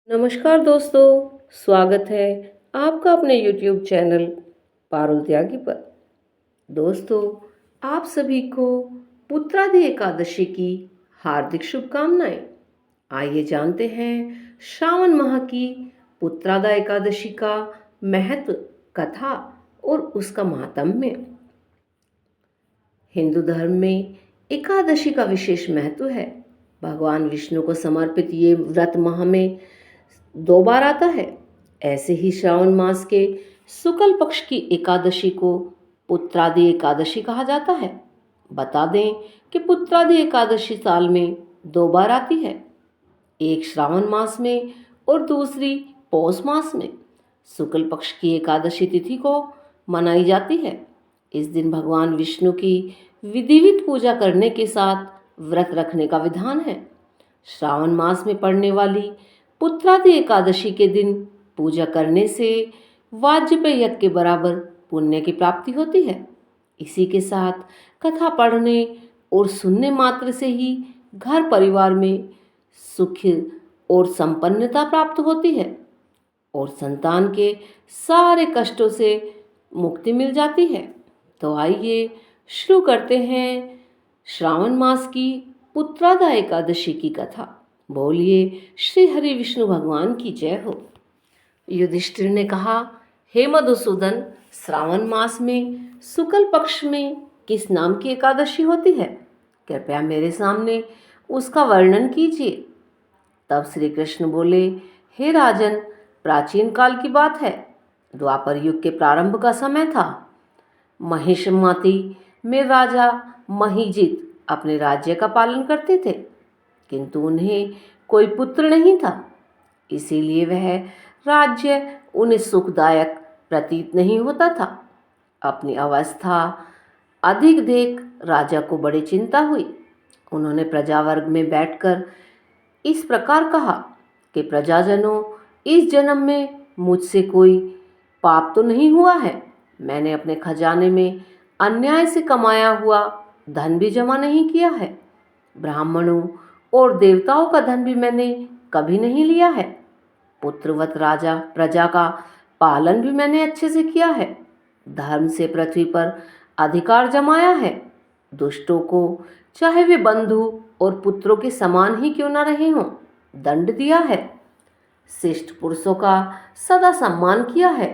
नमस्कार दोस्तों, स्वागत है आपका अपने YouTube चैनल पारुल त्यागी पर। दोस्तों, आप सभी को पुत्रादि एकादशी की हार्दिक शुभकामनाएं। आइए जानते हैं श्रावण माह की पुत्रादा एकादशी का महत्व, कथा और उसका महात्म्य। हिंदू धर्म में एकादशी का विशेष महत्व है। भगवान विष्णु को समर्पित ये व्रत माह में 2 बार आता है। ऐसे ही श्रावण मास के शुक्ल पक्ष की एकादशी को पुत्रादि एकादशी कहा जाता है। बता दें कि पुत्रादि एकादशी साल में 2 बार आती है, एक श्रावण मास में और दूसरी पौष मास में। शुक्ल पक्ष की एकादशी तिथि को मनाई जाती है। इस दिन भगवान विष्णु की विधिवत पूजा करने के साथ व्रत रखने का विधान है। श्रावण मास में पड़ने वाली पुत्रादि एकादशी के दिन पूजा करने से वाजपेय यज्ञ के बराबर पुण्य की प्राप्ति होती है। इसी के साथ कथा पढ़ने और सुनने मात्र से ही घर परिवार में सुख और संपन्नता प्राप्त होती है और संतान के सारे कष्टों से मुक्ति मिल जाती है। तो आइए शुरू करते हैं श्रावण मास की पुत्रादा एकादशी की कथा। बोलिए श्री हरि विष्णु भगवान की जय हो। युधिष्ठिर ने कहा, हे मधुसूदन, श्रावण मास में शुक्ल पक्ष में किस नाम की एकादशी होती है? कृपया मेरे सामने उसका वर्णन कीजिए। तब श्री कृष्ण बोले, हे राजन, प्राचीन काल की बात है। द्वापर युग के प्रारंभ का समय था। महिषमती में राजा महिजित अपने राज्य का पालन करते थे, किंतु उन्हें कोई पुत्र नहीं था। इसीलिए वह राज्य उन्हें सुखदायक प्रतीत नहीं होता था। अपनी अवस्था अधिक देख राजा को बड़ी चिंता हुई। उन्होंने प्रजावर्ग में बैठकर इस प्रकार कहा कि प्रजाजनों, इस जन्म में मुझसे कोई पाप तो नहीं हुआ है। मैंने अपने खजाने में अन्याय से कमाया हुआ धन भी जमा नहीं किया है। ब्राह्मणों और देवताओं का धन भी मैंने कभी नहीं लिया है। पुत्रवत राजा प्रजा का पालन भी मैंने अच्छे से किया है। धर्म से पृथ्वी पर अधिकार जमाया है। दुष्टों को, चाहे वे बंधु और पुत्रों के समान ही क्यों न रहे हों, दंड दिया है। शिष्ट पुरुषों का सदा सम्मान किया है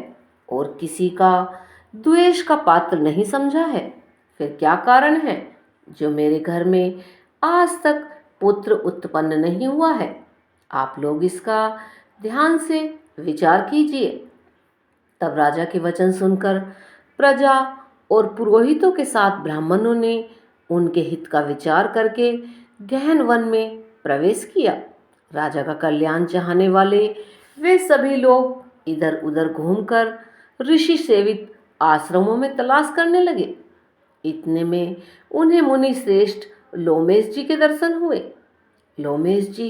और किसी का द्वेष का पात्र नहीं समझा है। फिर क्या कारण है जो मेरे घर में आज तक पुत्र उत्पन्न नहीं हुआ है? आप लोग इसका ध्यान से विचार कीजिए। तब राजा के वचन सुनकर प्रजा और पुरोहितों के साथ ब्राह्मणों ने उनके हित का विचार करके गहन वन में प्रवेश किया। राजा का कल्याण चाहने वाले वे सभी लोग इधर उधर घूमकर ऋषि सेवित आश्रमों में तलाश करने लगे। इतने में उन्हें मुनि श्रेष्ठ लोमेश जी के दर्शन हुए। लोमेश जी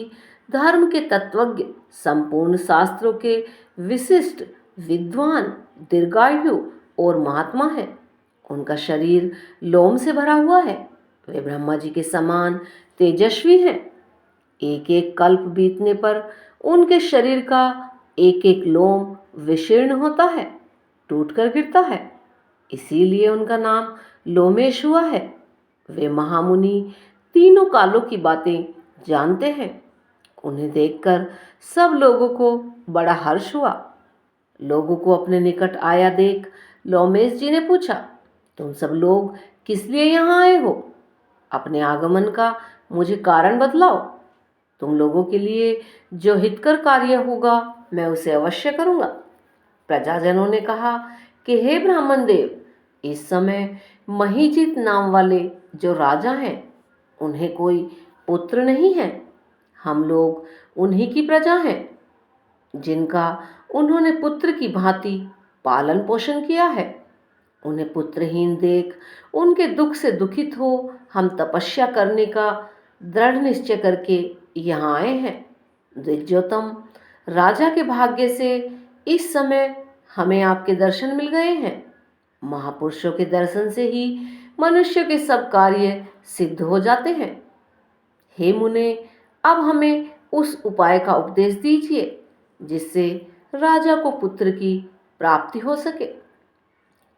धर्म के तत्वज्ञ, संपूर्ण शास्त्रों के विशिष्ट विद्वान, दीर्घायु और महात्मा है। उनका शरीर लोम से भरा हुआ है। वे ब्रह्मा जी के समान तेजस्वी हैं। एक एक कल्प बीतने पर उनके शरीर का एक एक लोम विशीर्ण होता है, टूटकर गिरता है। इसीलिए उनका नाम लोमेश हुआ है। वे महामुनि तीनों कालों की बातें जानते हैं। उन्हें देखकर सब लोगों को बड़ा हर्ष हुआ। लोगों को अपने निकट आया देख लोमेश जी ने पूछा, तुम सब लोग किस लिए यहाँ आए हो? अपने आगमन का मुझे कारण बतलाओ। तुम लोगों के लिए जो हितकर कार्य होगा मैं उसे अवश्य करूँगा। प्रजाजनों ने कहा कि हे ब्राह्मण देव, इस समय महिजित नाम वाले जो राजा हैं, उन्हें कोई पुत्र नहीं है। हम लोग उन्हीं की प्रजा हैं, जिनका उन्होंने पुत्र की भांति पालन पोषण किया है। उन्हें पुत्रहीन देख उनके दुख से दुखित हो हम तपस्या करने का दृढ़ निश्चय करके यहाँ आए हैं। द्विजोतम, राजा के भाग्य से इस समय हमें आपके दर्शन मिल गए हैं। महापुरुषों के दर्शन से ही मनुष्य के सब कार्य सिद्ध हो जाते हैं। हे मुने, अब हमें उस उपाय का उपदेश दीजिए जिससे राजा को पुत्र की प्राप्ति हो सके।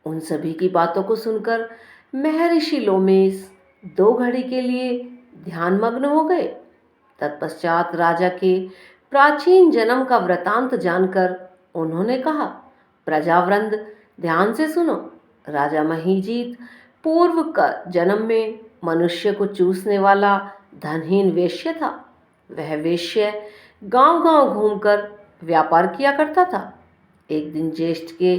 उन सभी की बातों को सुनकर महर्षि लोमेश 2 घड़ी के लिए ध्यानमग्न हो गए। तत्पश्चात राजा के प्राचीन जन्म का वृतांत जानकर उन्होंने कहा, प्रजावृंद ध्यान से सुनो। राजा महीजीत पूर्व का जन्म में मनुष्य को चूसने वाला धनहीन वेश्य था। वह वेश्य गांव-गांव घूमकर व्यापार किया करता था। एक दिन ज्येष्ठ के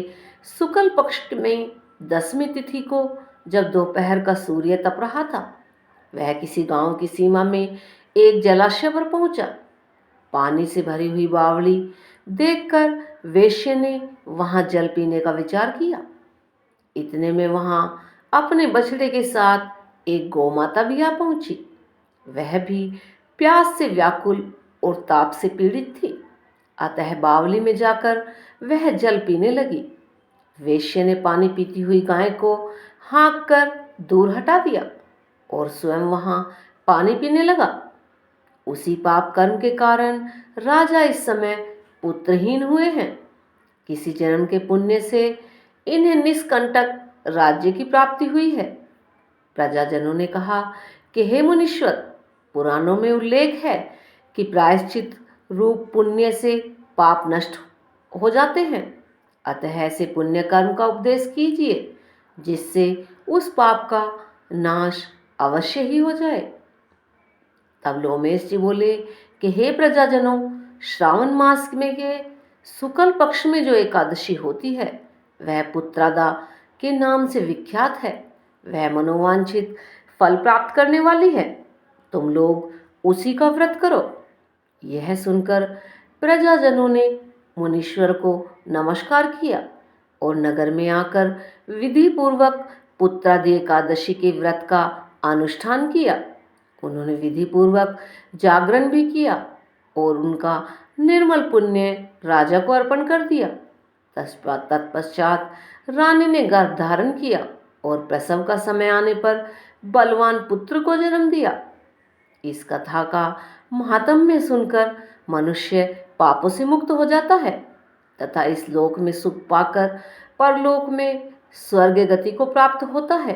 शुक्ल पक्ष में 10वीं तिथि को जब दोपहर का सूर्य तप रहा था, वह किसी गांव की सीमा में एक जलाशय पर पहुंचा। पानी से भरी हुई बावड़ी देखकर वेश्या ने वहां जल पीने का विचार किया। इतने में वहां अपने बछड़े के साथ एक गौमाता भी आ पहुंची। वह भी प्यास से व्याकुल और ताप से पीड़ित थी। अतः बावली में जाकर वह जल पीने लगी। वेश्या ने पानी पीती हुई गाय को हाँक कर दूर हटा दिया और स्वयं वहां पानी पीने लगा। उसी पाप कर्म के कारण राजा इस समय पुत्रहीन हुए हैं। किसी जन्म के पुण्य से इन्हें निष्कंटक राज्य की प्राप्ति हुई है। प्रजाजनों ने कहा कि हे मुनीश्वर, पुराणों में उल्लेख है कि प्रायश्चित रूप पुण्य से पाप नष्ट हो जाते हैं। अतः ऐसे पुण्य कर्म का उपदेश कीजिए जिससे उस पाप का नाश अवश्य ही हो जाए। तब लोमेश जी बोले कि हे प्रजाजनों, श्रावण मास में के शुक्ल पक्ष में जो एकादशी होती है वह पुत्रादा के नाम से विख्यात है। वह मनोवांछित फल प्राप्त करने वाली है। तुम लोग उसी का व्रत करो। यह सुनकर प्रजाजनों ने मुनीश्वर को नमस्कार किया और नगर में आकर विधि पूर्वक पुत्रादि एकादशी के व्रत का अनुष्ठान किया। उन्होंने विधि पूर्वक जागरण भी किया और उनका निर्मल पुण्य राजा को अर्पण कर दिया। तत्पश्चात रानी ने गर्भ धारण किया और प्रसव का समय आने पर बलवान पुत्र को जन्म दिया। इस कथा का महात्म्य सुनकर मनुष्य पापों से मुक्त हो जाता है तथा इस लोक में सुख पाकर परलोक में स्वर्ग गति को प्राप्त होता है।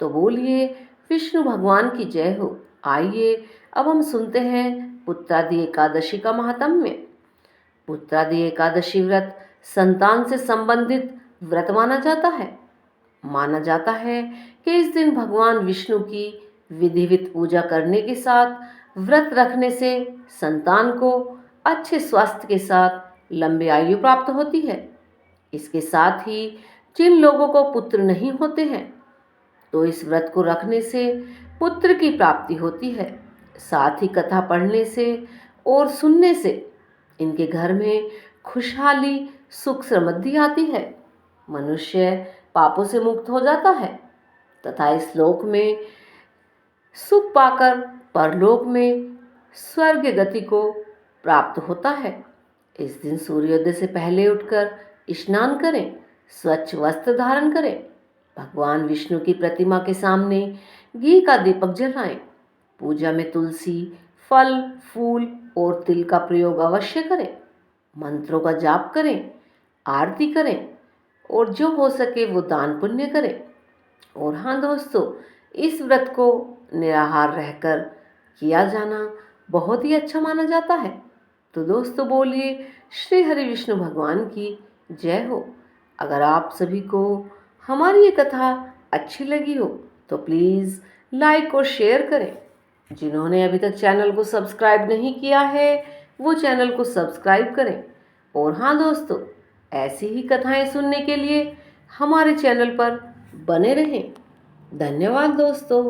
तो बोलिए विष्णु भगवान की जय हो। आइए अब हम सुनते हैं पुत्रादि एकादशी का महात्म्य। पुत्रादि एकादशी व्रत संतान से संबंधित व्रत माना जाता है। माना जाता है कि इस दिन भगवान विष्णु की विधिवत पूजा करने के साथ व्रत रखने से संतान को अच्छे स्वास्थ्य के साथ लंबी आयु प्राप्त होती है। इसके साथ ही जिन लोगों को पुत्र नहीं होते हैं तो इस व्रत को रखने से पुत्र की प्राप्ति होती है। साथ ही कथा पढ़ने से और सुनने से इनके घर में खुशहाली सुख समृद्धि आती है। मनुष्य पापों से मुक्त हो जाता है तथा इस लोक में सुख पाकर परलोक में स्वर्ग गति को प्राप्त होता है। इस दिन सूर्योदय से पहले उठकर स्नान करें, स्वच्छ वस्त्र धारण करें, भगवान विष्णु की प्रतिमा के सामने घी का दीपक जलाएं, पूजा में तुलसी, फल, फूल और तिल का प्रयोग अवश्य करें, मंत्रों का जाप करें, आरती करें और जो हो सके वो दान पुण्य करें। और हाँ दोस्तों, इस व्रत को निराहार रहकर किया जाना बहुत ही अच्छा माना जाता है। तो दोस्तों बोलिए श्री हरि विष्णु भगवान की जय हो। अगर आप सभी को हमारी ये कथा अच्छी लगी हो तो प्लीज़ लाइक और शेयर करें। जिन्होंने अभी तक चैनल को सब्सक्राइब नहीं किया है वो चैनल को सब्सक्राइब करें। और हाँ दोस्तों, ऐसी ही कथाएं सुनने के लिए हमारे चैनल पर बने रहें। धन्यवाद दोस्तों।